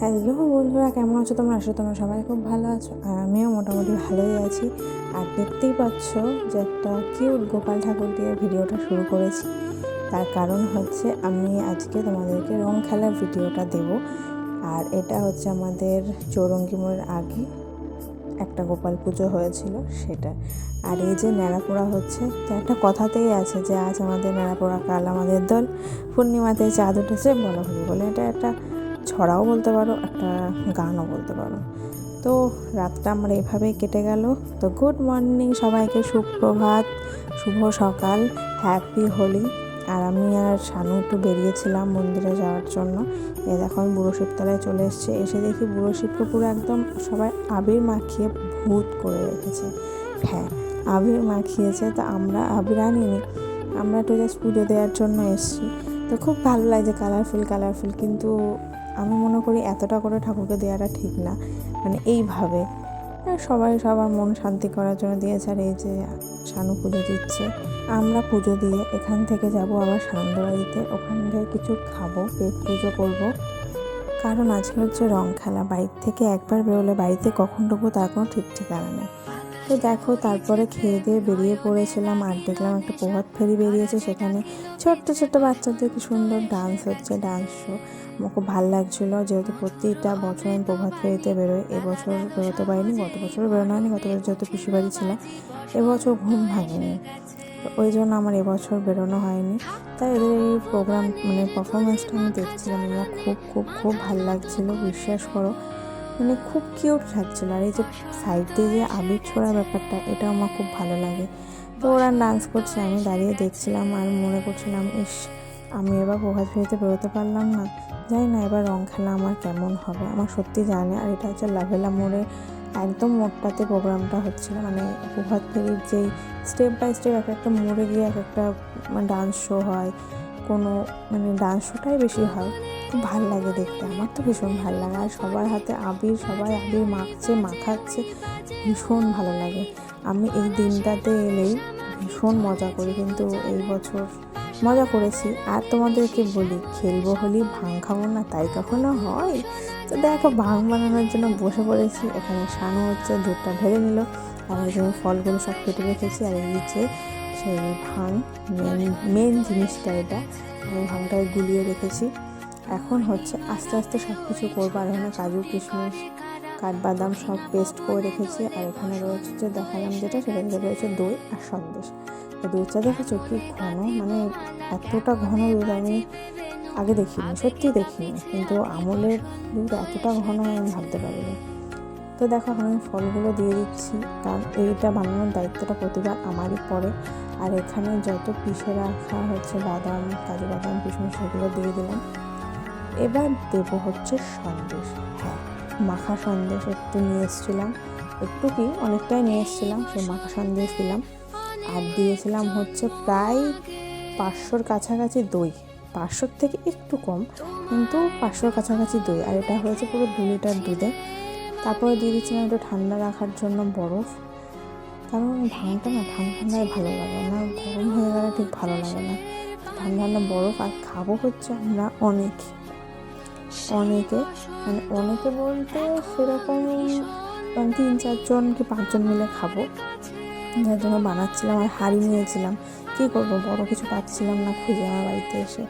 Hello বন্ধুরা, কেমন আছো তোমরা? আসলে তোমরা সবাই খুব ভালো আছো, আর আমিও মোটামুটি ভালোই আছি। আর দেখতেই পাচ্ছ যে একটা কিউট গোপাল ঠাকুর দিয়ে ভিডিওটা শুরু করেছি। তার কারণ হচ্ছে আমি আজকে তোমাদেরকে রং খেলার ভিডিওটা দেব। আর এটা হচ্ছে আমাদের চৌরঙ্গি মোড়ের আগে একটা গোপাল পুজো হয়েছিল সেটা। আর এই যে ন্যাড়াপোড়া হচ্ছে, তো একটা কথাতেই আছে যে আজ আমাদের ন্যাড়াপোড়া কাল আমাদের দল, পূর্ণিমাতে চাঁদ উঠেছে বলা হরি বলে। এটা একটা ছড়াও বলতে পারো, একটা গানও বলতে পারো। তো রাতটা আমার এইভাবেই কেটে গেল। তো গুড মর্নিং সবাইকে, সুপ্রভাত, শুভ সকাল, হ্যাপি হোলি। আর আমি আর শানু একটু বেরিয়েছিলাম মন্দিরে যাওয়ার জন্য। দেখো আমি বুড়ো শিবতলায় চলে এসেছি। এসে দেখি বুড়ো শিবকে পুরো একদম সবাই আবির মাখিয়ে ভূত করে রেখেছে। হ্যাঁ, আবির মাখিয়েছে। তো আমরা আবির আনিনি, আমরা একটু জাস্ট পুজো দেওয়ার জন্য এসেছি। তো খুব ভালো লাগছে, কালারফুল। কিন্তু আমি মনে করি এতটা করে ঠাকুরকে দেওয়াটা ঠিক না, মানে এইভাবে সবাই সবার মন শান্তি করার জন্য দিয়েছে। আর এই যে শানু পুজো দিচ্ছে, আমরা পুজো দিয়ে এখান থেকে যাব আবার সান্ধ্যবাড়িতে, ওখান থেকে কিছু খাবো, পেট পুজো করব। কারণ আজকে হচ্ছে রং খেলা। বাড়ির থেকে একবার বেরোলে বাড়িতে কখন ঢুকবো তার কোনো ঠিক ঠিকানা নেই। তো দেখো, তারপরে খেয়ে দিয়ে বেরিয়ে পড়েছিলাম। আর দেখলাম একটা প্রভাত ফেরি বেরিয়েছে, সেখানে ছোট্ট বাচ্চাদের কি সুন্দর ডান্স হচ্ছে, ডান্স শো। আমার খুব ভালো লাগছিলো, যেহেতু প্রতিটা বছর আমি প্রভাত ফেরিতে বেরোই। এবছর বেরোতে পারিনি, গত বছরও বেরোনো হয়নি। গত বছর যেহেতু পিসি বাড়ি ছিলাম, এবছর ঘুম ভাঙেনি, তো ওই জন্য আমার এবছর বেরোনো হয়নি। তাই এদের এই প্রোগ্রাম মানে পারফরমেন্সটা আমি দেখছিলাম, আমার খুব ভালো লাগছিলো, বিশ্বাস করো। মানে খুব কিউট লাগছিলো। আর এই যে সাইডে যে আবির ছোড়া ব্যাপারটা, এটা আমার খুব ভালো লাগে। তো ওরা ডান্স করছে, আমি দাঁড়িয়ে দেখছিলাম আর মনে করছিলাম, আমি এবার প্রভাত ফেরিতে বেরোতে পারলাম না, জানি না এবার রং খেলা আমার কেমন হবে। আমার সত্যি জানি। আর এটা হচ্ছে লাভেলা মোড়ে একদম মোড়টাতে প্রোগ্রামটা হচ্ছিলো। মানে প্রভাত ফেরির যেই স্টেপ বাই স্টেপ এক একটা মোড়ে গিয়ে এক একটা ডান্স শো হয়, কোনো মানে ডান্স শোটাই বেশি হয়। খুব ভাল লাগে দেখতে, আমার তো ভীষণ ভালো লাগে। আর সবার হাতে আবির, সবাই আবির মাখাচ্ছে, ভীষণ ভালো লাগে। আমি এই দিনটাতে এলেই ভীষণ মজা করি, কিন্তু এই বছর মজা করেছি। আর তোমাদেরকে বলি, খেলবো হোলি, ভাং খাবো না, তাই কখনো হয়? তো দেখো, ভাং বানানোর জন্য বসে পড়েছি। এখানে শানু হচ্ছে দুধটা ঢেলে নিল, আর এই জন্য ফলগুলো সব কেটে রেখেছি। আর এই যে সেই ভাং, মেন জিনিসটা এটা, আমি ভাংটায় গুলিয়ে রেখেছি। এখন হচ্ছে আস্তে আস্তে সব কিছু করবো। আর এখানে কাজু, কিশমিশ, কাঠবাদাম সব পেস্ট করে রেখেছি। আর এখানে রয়েছে যে দেখালাম যেটা, সেটা রয়েছে দই আর সন্দেশ। তো দুধটা দেখেছো কি ঘন, মানে এতটা ঘন দুধ আমি আগে দেখিনি, সত্যি দেখিনি। কিন্তু আমলের দুধ এতটা ঘন আমি ভাবতে পারিনি। তো দেখো, আমি ফলগুলো দিয়ে দিচ্ছি, কারণ এইটা বানানোর দায়িত্বটা প্রতিবার আমারই পড়ে। আর এখানে যত পিষে রাখা হচ্ছে বাদাম, কাজু বাদাম, কিশমিশ, সেগুলো দিয়ে দিলাম। এবার দেবো হচ্ছে সন্দেশ। হ্যাঁ, মাখা সন্দেশ একটু নিয়ে এসেছিলাম, একটু কি অনেকটাই নিয়ে এসেছিলাম, সে মাখা সন্দেশ দিলাম। আর দিয়েছিলাম হচ্ছে প্রায় 500-র কাছাকাছি দই, 500-র থেকে একটু কম, কিন্তু 500-র কাছাকাছি দই। আর এটা হয়েছে পুরো 2 লিটার দুধে। তারপরে দিয়ে দিচ্ছিলাম একটু ঠান্ডা রাখার জন্য বরফ, কারণ ভাঙটা না ঠান্ডায় ভালো লাগে না, গরম হয়ে গেলে ঠিক ভালো লাগে না। ঠান্ডা বরফ। আর খাবো হচ্ছে আমরা অনেকে, মানে অনেকে বলতে সেরকম 3-4 জন কি 5 জন মিলে খাবো, যার জন্য বানাচ্ছিলাম। আর হাঁড়ি নিয়েছিলাম, কী করবো, বড় কিছু পাচ্ছিলাম না খুঁজে আমার বাড়িতে এসে।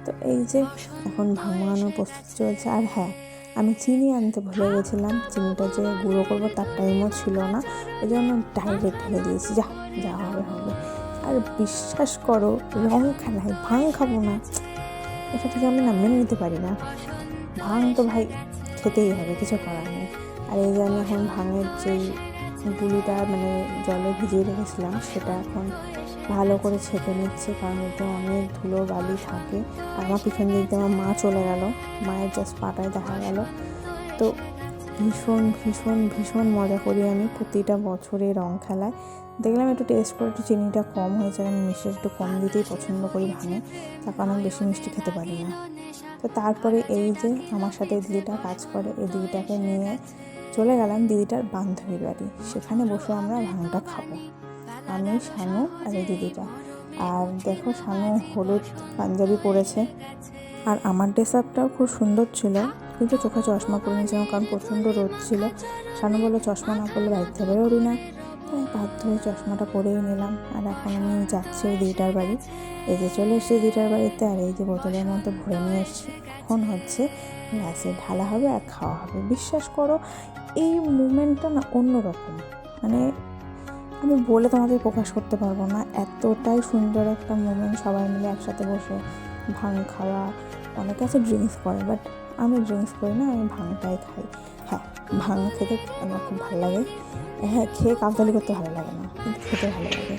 তো এই যে এখন ভাঙানোর প্রস্তুতি চলছে। আর হ্যাঁ, আমি চিনি আনতে ভুলে গেছিলাম, চিনিটা যে গুঁড়ো করবো তার টাইমও ছিল না, ওই জন্য ডাইরেক্ট ঢেলে দিয়েছি, যা হবে। আর বিশ্বাস করো, রং খেলায় ভাং খাবো না, এটা থেকে আমি না মেনে নিতে পারি না। ভাং তো ভাই খেতেই হবে, কিছু করার নেই। আর এই যে আমি এখন ভাঙের যেই গুলিটা মানে জলে ভিজিয়ে রেখেছিলাম, সেটা এখন ভালো করে ছেঁকে নিচ্ছে, কারণ এতে অনেক ধুলো বালি থাকে। আর আমার পিছন দিক দিয়ে আমার মা চলে গেল, মায়ের জাস্ট পাটায় দেখা গেল। তো ভীষণ মজা করি আমি প্রতিটা বছরে রং খেলায়। দেখলাম একটু টেস্ট করে একটু চিনিটা কম হয়েছে, আমি মিষ্টি একটু কম দিতেই পছন্দ করি ভাঙে, তার কারণ আমি বেশি মিষ্টি খেতে পারি না। তো তারপরে এই যে আমার সাথে দিদিটা কাজ করে, এই দিদিটাকে নিয়ে চলে গেলাম দিদিটার বান্ধবীর বাড়ি, সেখানে বসে আমরা ভাঙটা খাবো, আমি, শানু আর এই দিদিটা। আর দেখো, শানু হলুদ পাঞ্জাবি পরেছে, আর আমার ড্রেস আপটাও খুব সুন্দর ছিল। কিন্তু চোখে চশমা পরে নিয়েছিলাম, কারণ প্রচণ্ড রোদ ছিল। শানু বললো চশমা না পরলে বাড়িতে বেরোবি না, তাই বাধ্য হয়ে চশমাটা পরেই নিলাম। আর এখন আমি যাচ্ছি ওই দিটার বাড়ি। এই যে চলে এসেছি দিটার বাড়িতে, আর এই যে বোতলের মধ্যে ভরে নিয়ে এসেছি। এখন হচ্ছে গ্লাসে ঢালা হবে আর খাওয়া হবে। বিশ্বাস করো এই মুমেন্টটা না অন্যরকম, মানে আমি বলে তোমাদের প্রকাশ করতে পারবো না, এতটাই সুন্দর একটা মোমেন্ট। সবাই মিলে একসাথে বসে ভাং খাওয়া। অনেকে আছে ড্রিঙ্কস করে, বাট আমি ড্রিঙ্কস করি না, আমি ভাংটাই খাই। হ্যাঁ, ভাং খেতে আমার খুব ভালো লাগে। হ্যাঁ, খেয়ে কালতালি করতে ভালো লাগে না, কিন্তু খেতে ভালো লাগে।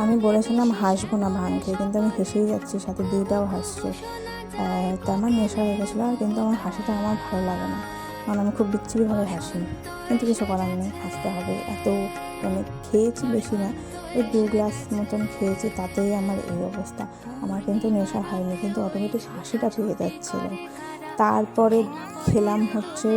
আমি বলেছিলাম হাসবো না ভাং খেয়ে, কিন্তু আমি হেসেই যাচ্ছি, সাথে দিটাও হাসছে। তো আমার নেশা হয়ে গেছিলো, কিন্তু আমার হাসিটা আমার ভালো লাগে না, কারণ আমি খুব বিচ্ছিরিভাবে হাসি। কিন্তু কিছু করার নেই, হাসতে হবে। এত মানে খেয়েছি বেশি না, ওই 2 গ্লাস মতন খেয়েছি, তাতেই আমার এই অবস্থা। আমার কিন্তু নেশা হয়নি, কিন্তু অটোমেটিক হাসিটা পেয়ে যাচ্ছিলো। তারপরে খেলাম হচ্ছে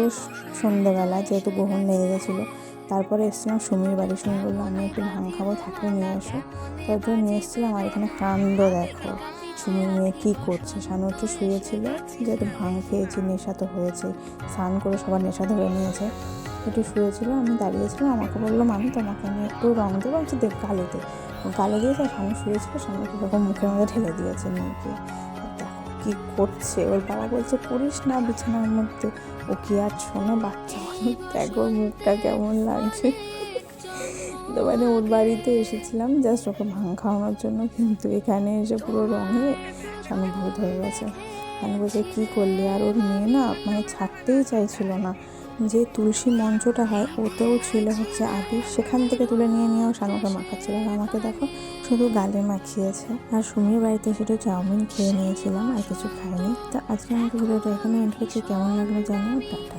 সন্ধ্যেবেলা, যেহেতু গ্রহণ লেগে গেছিলো। তারপরে এসেছিলাম সুমির বাড়ি। সুমি বললো আমি একটু ভাং খাবো, থাকলে নিয়ে এসো। তার জন্য নিয়ে এসেছিলাম। আর এখানে কাণ্ড দেখো, সুমির মেয়ে কী করছে। শানু একটু শুয়েছিল, যেহেতু ভাং খেয়েছি, নেশা তো হয়েছে, স্নান করে সবার নেশা ধরে নিয়েছে, একটু শুয়েছিল। আমি দাঁড়িয়েছিলাম, আমাকে বললো মামি তোমাকে আমি একটু রং দেবো। আমি দেখ গালে গালে দিয়েছে। শানু শুয়েছিল, শানু কীরকম মুখের মধ্যে ঢেলে দিয়েছে মেয়েকে। দেখো কী করছে। ওর বাবা বলছে করিস না বিছানার মধ্যে। ও কি আর শোনো, বাচ্চা মানুষ, দেখো ওর মুখটা কেমন লাগছে। তো মানে ওর বাড়িতে এসেছিলাম জাস্ট ওকে ভাং খাওয়ানোর জন্য, কিন্তু এখানে এসে পুরো রঙে শানু ভূত হয়ে গেছে। শানু বলছে কী করলি। আর ওর মেয়ে না মানে ছাড়তেই চাইছিল না। যে তুলসী মঞ্চটা হয় ওতেও ছিল হচ্ছে আবির, সেখান থেকে তুলে নিয়েও শানুকে মাখাচ্ছিল। আর আমাকে দেখো শুধু গালে মাখিয়েছে। আর সুমির বাড়িতে শুধু চাউমিন খেয়ে নিয়েছিলাম, আর কিছু খাইনি। তো আজকে আমাকে ভিডিওটা এখানে এন্ড করছি। কেমন লাগলো জানিও। টাটা।